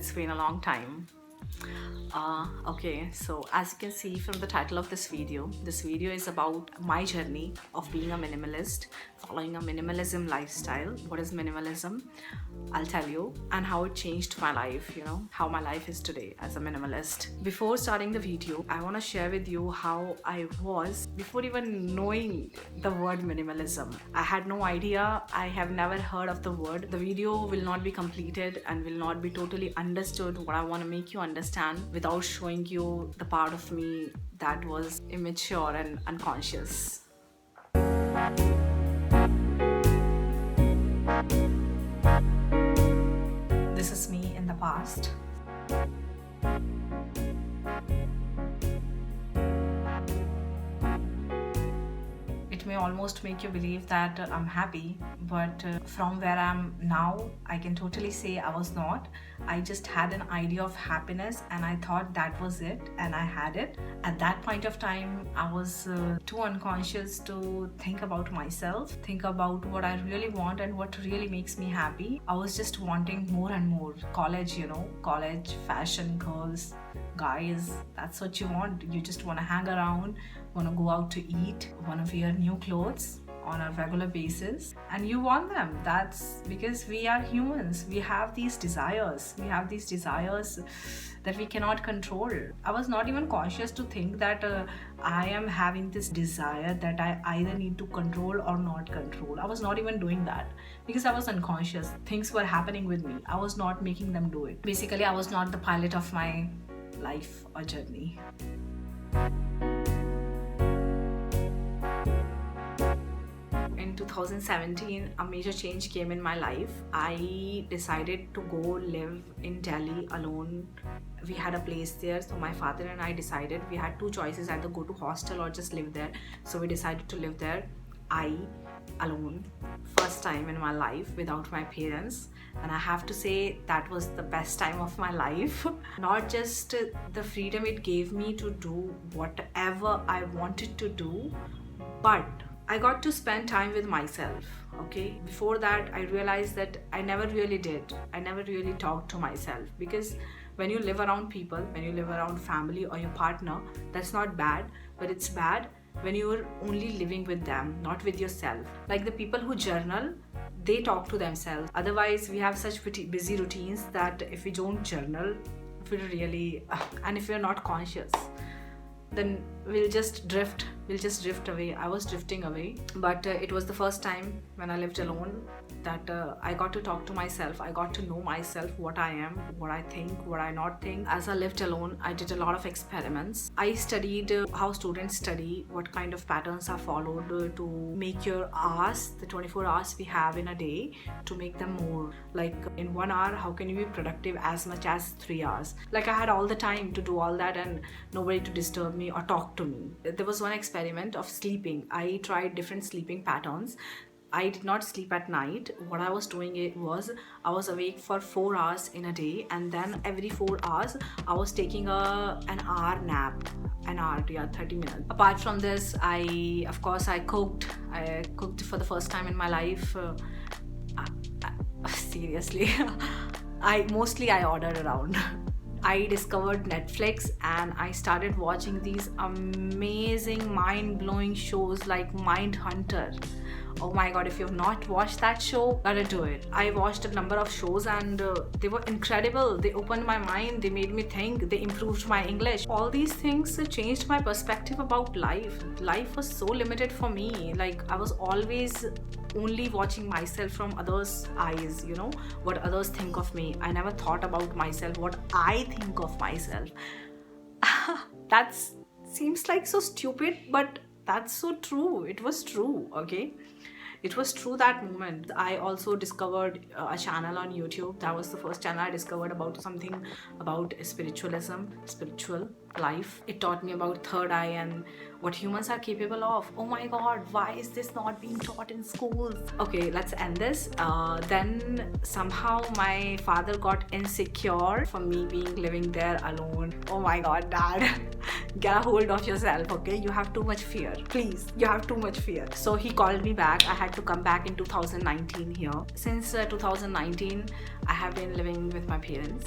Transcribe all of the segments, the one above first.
It's been a long time. Okay, so as you can see from the title of this video is about my journey of being a minimalist, following a minimalism lifestyle. What is minimalism? I'll tell you, and how it changed my life, how my life is today as a minimalist. Before starting the video, I want to share with you how I was before even knowing the word minimalism. I had no idea, I have never heard of the word. The video will not be completed and will not be totally understood what I want to make you understand without showing you the part of me that was immature and unconscious. This is me in the past. It may almost make you believe that I'm happy, but from where I'm now, I can totally say I was not. I just had an idea of happiness and I thought that was it, and I had it. At that point of time, I was too unconscious to think about myself, think about what I really want and what really makes me happy. I was just wanting more and more. College, college, fashion, girls, guys, that's what you want. You just want to hang around, want to go out to eat, want to wear new clothes on a regular basis, and you want them. That's because we are humans. We have these desires that we cannot control. I was not even conscious to think that I am having this desire that I either need to control or not control. I was not even doing that because I was unconscious. Things were happening with me. I was not making them do it. Basically, I was not the pilot of my life or journey. In 2017, a major change came in my life. I decided to go live in Delhi alone. We had a place there, so my father and I decided we had two choices, either go to hostel or just live there. So we decided to live there, I alone, first time in my life without my parents. And I have to say that was the best time of my life. Not just the freedom it gave me to do whatever I wanted to do, but I got to spend time with myself, okay? Before that, I realized that I never really did. I never really talked to myself, because when you live around people, when you live around family or your partner, that's not bad, but it's bad when you're only living with them, not with yourself. Like the people who journal, they talk to themselves. Otherwise, we have such busy routines that if we don't journal, and if we're not conscious, then we'll just drift away. I was drifting away, but it was the first time when I lived alone that I got to talk to myself. I got to know myself, what I am, what I think, what I not think. As I lived alone, I did a lot of experiments. I studied how students study, what kind of patterns are followed to make your hours, the 24 hours we have in a day, to make them more. Like in 1 hour, how can you be productive as much as 3 hours? Like I had all the time to do all that and nobody to disturb me or talk to me. There was one experiment of sleeping. I tried different sleeping patterns. I did not sleep at night. What I was doing was I was awake for 4 hours in a day, and then every 4 hours I was taking an hour nap. 30 minutes. Apart from this, I cooked. I cooked for the first time in my life. Seriously, I ordered around. I discovered Netflix and I started watching these amazing, mind-blowing shows like Mindhunter. Oh my god, if you have not watched that show, gotta do it. I watched a number of shows and they were incredible. They opened my mind, they made me think, they improved my English. All these things changed my perspective about life. Life was so limited for me. Like I was always only watching myself from others' eyes, what others think of me. I never thought about myself, what I think of myself. That seems like so stupid, but that's so true. It was true, okay? It was true that moment. I also discovered a channel on YouTube. That was the first channel I discovered about something about spiritual life. It taught me about third eye and what humans are capable of. Oh my god, why is this not being taught in schools? Okay, let's end this. Then somehow my father got insecure for me being living there alone. Oh my god, dad. Get a hold of yourself, okay? You have too much fear. Please, you have too much fear. So he called me back. I had to come back in 2019 here. Since 2019, I have been living with my parents.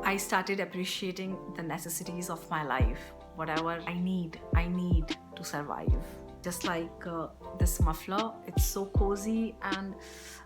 I started appreciating the necessities of my life. Whatever I need to survive. Just like this muffler, it's so cozy and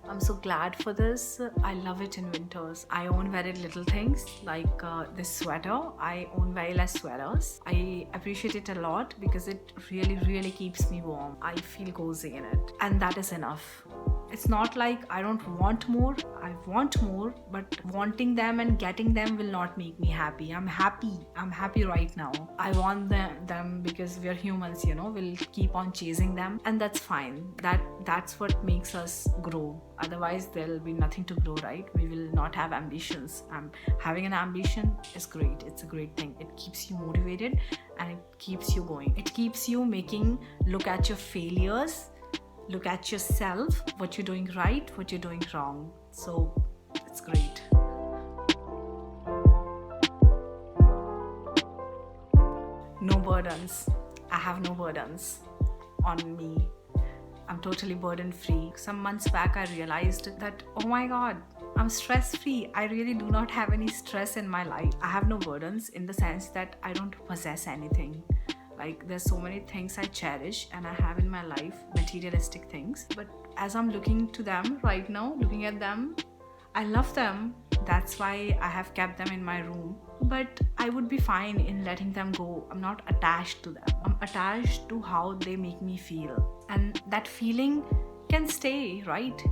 I'm so glad for this. I love it in winters. I own very little things like this sweater. I own very less sweaters. I appreciate it a lot because it really keeps me warm. I feel cozy in it, and that is enough. It's not like I don't want more. I want more, but wanting them and getting them will not make me happy. I'm happy right now. I want them because we're humans, we'll keep on chasing them, and that's fine. That's what makes us grow. Otherwise there'll be nothing to grow, right? We will not have ambitions. Having an ambition is great. It's a great thing. It keeps you motivated and it keeps you going. It keeps you look at your failures, look at yourself, what you're doing right, what you're doing wrong. So it's great. No burdens. I have no burdens on me. I'm totally burden free. Some months back I realized that, oh my god, I'm stress free. I really do not have any stress in my life. I have no burdens in the sense that I don't possess anything. Like, there's so many things I cherish and I have in my life, materialistic things. But as I'm looking to them right now, looking at them, I love them. That's why I have kept them in my room. But I would be fine in letting them go. I'm not attached to them. I'm attached to how they make me feel. And that feeling can stay, right?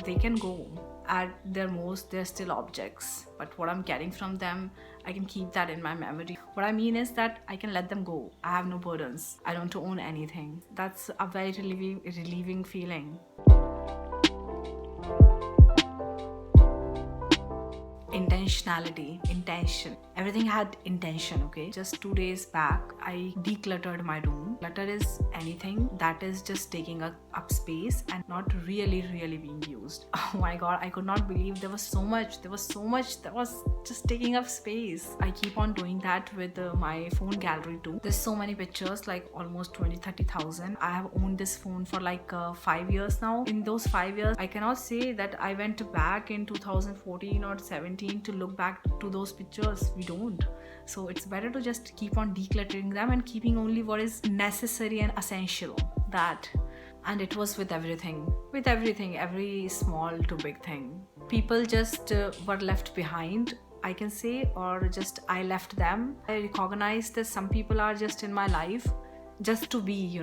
They can go. At their most, they're still objects. But what I'm getting from them, I can keep that in my memory. What I mean is that I can let them go. I have no burdens. I don't own anything. That's a very relieving feeling. Intention. Everything had intention, okay? Just 2 days back, I decluttered my room. Clutter is anything that is just taking up space and not really being used. Oh my god, I could not believe there was so much that was just taking up space. I keep on doing that with my phone gallery too. There's so many pictures, like almost 20,000-30,000. I have owned this phone for like 5 years now. In those 5 years, I cannot say that I went back in 2014 or 17 to look back to those pictures. We don't. So it's better to just keep on decluttering them and keeping only what is necessary and essential. That. And it was with everything, every small to big thing. People just were left behind, I can say, or just I left them. I recognized that some people are just in my life just to be,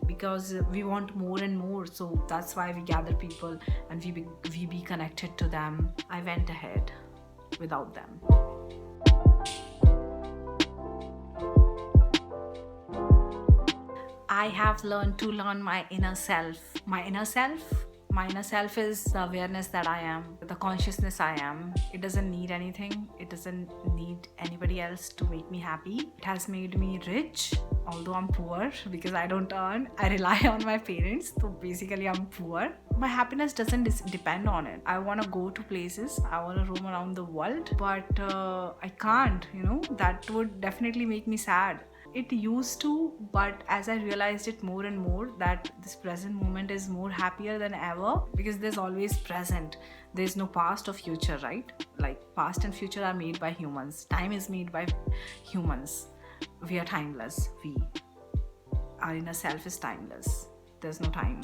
because we want more and more. So that's why we gather people and we be connected to them. I went ahead without them. I have learned to learn my inner self. My inner self is the awareness that I am, the consciousness I am. It doesn't need anything. It doesn't need anybody else to make me happy. It has made me rich, although I'm poor because I don't earn. I rely on my parents, so basically I'm poor. My happiness doesn't depend on it. I want to go to places, I want to roam around the world, but I can't, that would definitely make me sad. it used to, but as I realized it more and more that this present moment is more happier than ever, because there's always present. There's no past or future, right? Like past and future are made by humans. Time is made by humans. We are timeless. Our inner self is timeless. There's no time.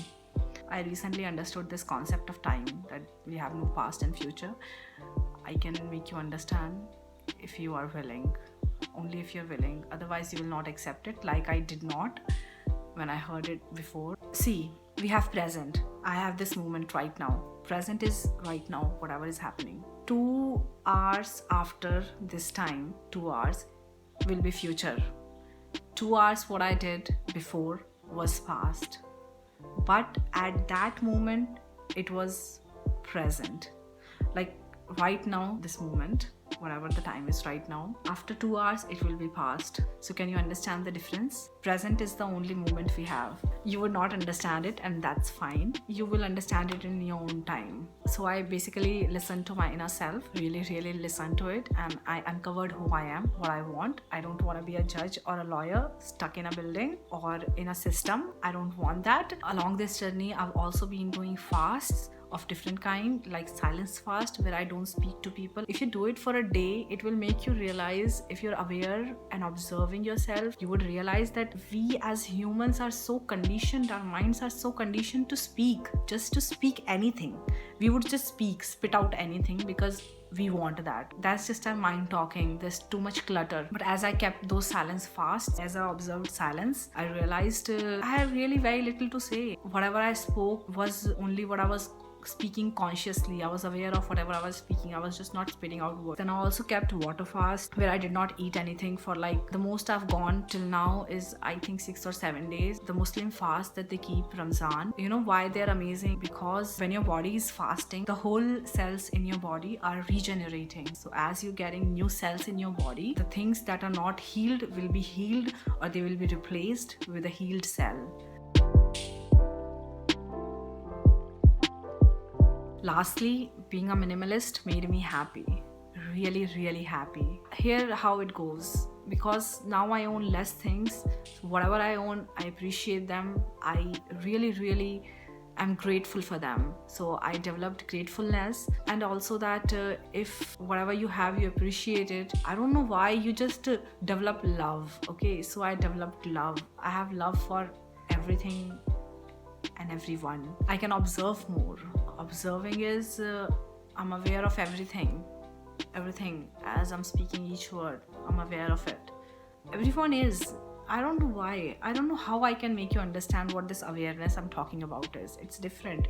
I recently understood this concept of time, that we have no past and future. I can make you understand if you are willing. Only if you're willing. Otherwise, you will not accept it, like I did not when I heard it before. See, we have present. I have this moment right now. Present is right now, whatever is happening. 2 hours after this time, 2 hours will be future. 2 hours what I did before was past. But at that moment, it was present. Like right now, this moment, whatever the time is right now, after 2 hours, it will be past. So can you understand the difference? Present is the only moment we have. You would not understand it, and that's fine. You will understand it in your own time. So I basically listened to my inner self, really listened to it, and I uncovered who I am, what I want. I don't want to be a judge or a lawyer stuck in a building or in a system. I don't want that. Along this journey, I've also been doing fasts of different kind, like silence fast, where I don't speak to people. If you do it for a day, it will make you realize, if you're aware and observing yourself, you would realize that we as humans are so conditioned, our minds are so conditioned to speak, just to speak anything. We would just speak, spit out anything because we want that. That's just our mind talking. There's too much clutter. But as I kept those silence fast, as I observed silence, I realized I had really very little to say. Whatever I spoke was only what I was speaking consciously. I was aware of whatever I was speaking. I was just not spitting out words. Then I also kept water fast, where I did not eat anything for like, the most I've gone till now is I think 6 or 7 days. The Muslim fast that they keep, Ramzan. You know why they're amazing? Because when your body is fasting, the whole cells in your body are regenerating. So as you're getting new cells in your body, the things that are not healed will be healed, or they will be replaced with a healed cell. Lastly, being a minimalist made me happy. Really happy. Here how it goes. Because now I own less things. So whatever I own, I appreciate them. I really am grateful for them. So I developed gratefulness, and also that if whatever you have, you appreciate it. I don't know why, you just develop love. Okay, so I developed love. I have love for everything and everyone. I can observe more. Observing is I'm aware of everything as I'm speaking each word. I'm aware of it. Everyone is. I don't know why. I don't know how I can make you understand what this awareness I'm talking about is. It's different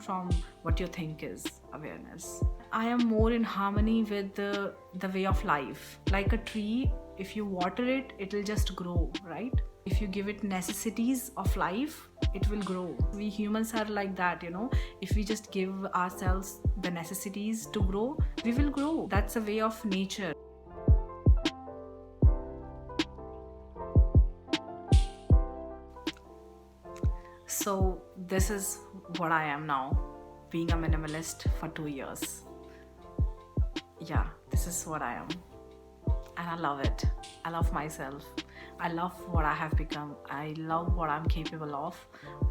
from what you think is awareness. I am more in harmony with the way of life. Like a tree, if you water it, it'll just grow, right? If you give it necessities of life, it will grow. We humans are like that, you know. If we just give ourselves the necessities to grow, we will grow. That's a way of nature. So this is what I am now, being a minimalist for 2 years. Yeah, this is what I am. And I love it. I love myself. I love what I have become. I love what I'm capable of.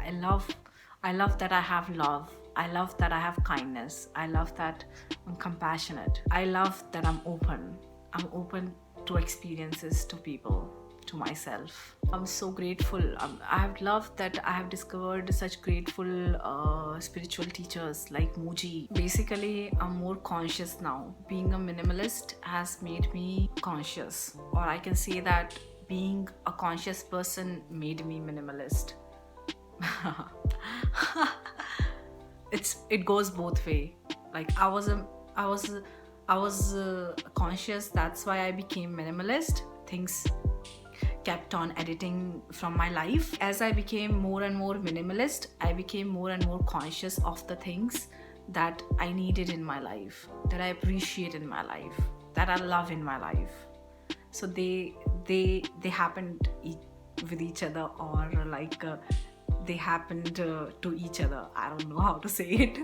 I love that I have love. I love that I have kindness. I love that I'm compassionate. I love that I'm open. I'm open to experiences, to people, to myself. I'm so grateful. I have loved that I have discovered such grateful spiritual teachers like Muji. Basically, I'm more conscious now. Being a minimalist has made me conscious, or I can say that being a conscious person made me minimalist. It goes both way. Like I was conscious, that's why I became minimalist. Things kept on editing from my life. As I became more and more minimalist, I became more and more conscious of the things that I needed in my life, that I appreciate in my life, that I love in my life. So they happened with each other, or like they happened to each other. I don't know how to say it.